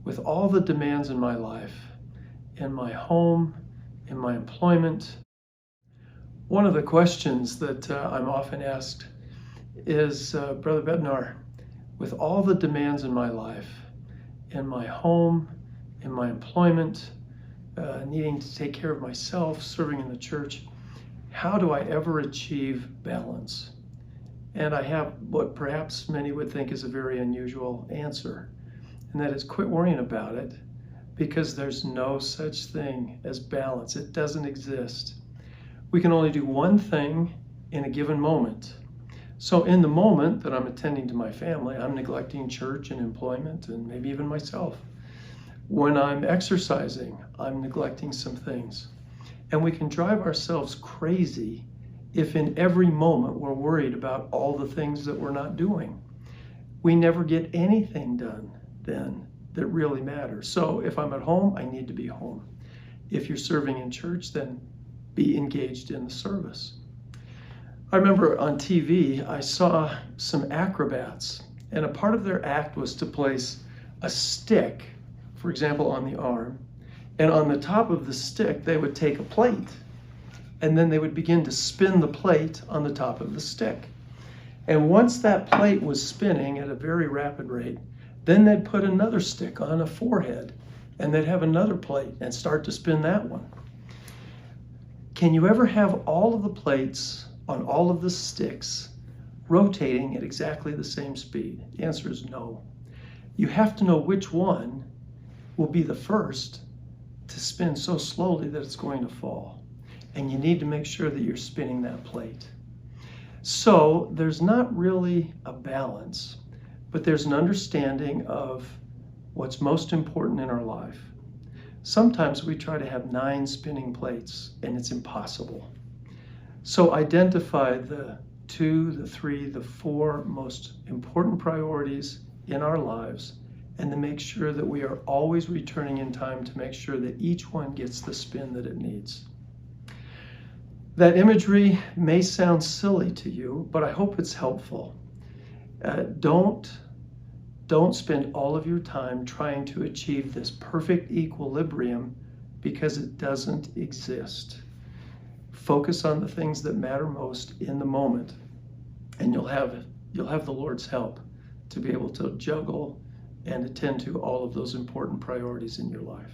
with all the demands in my life, in my home, in my employment. One of the questions that I'm often asked is, Brother Bednar, with all the demands in my life, in my home, in my employment, needing to take care of myself, serving in the church, how do I ever achieve balance? And I have what perhaps many would think is a very unusual answer, and that is quit worrying about it, because there's no such thing as balance. It doesn't exist. We can only do one thing in a given moment. So in the moment that I'm attending to my family, I'm neglecting church and employment and maybe even myself. When I'm exercising, I'm neglecting some things. And we can drive ourselves crazy if in every moment we're worried about all the things that we're not doing. We never get anything done then that really matters. So if I'm at home, I need to be home. If you're serving in church, then be engaged in the service. I remember on TV, I saw some acrobats, and a part of their act was to place a stick, for example, on the arm, and on the top of the stick, they would take a plate, and then they would begin to spin the plate on the top of the stick. And once that plate was spinning at a very rapid rate, then they'd put another stick on a forehead, and they'd have another plate and start to spin that one. Can you ever have all of the plates on all of the sticks rotating at exactly the same speed? The answer is no. You have to know which one will be the first to spin so slowly that it's going to fall. And you need to make sure that you're spinning that plate. So there's not really a balance, but there's an understanding of what's most important in our life. Sometimes we try to have 9 spinning plates, and it's impossible. So identify the 2, the 3, the 4 most important priorities in our lives, and then make sure that we are always returning in time to make sure that each one gets the spin that it needs. That imagery may sound silly to you, but I hope it's helpful. Don't spend all of your time trying to achieve this perfect equilibrium, because it doesn't exist. Focus on the things that matter most in the moment, and you'll have the Lord's help to be able to juggle and attend to all of those important priorities in your life.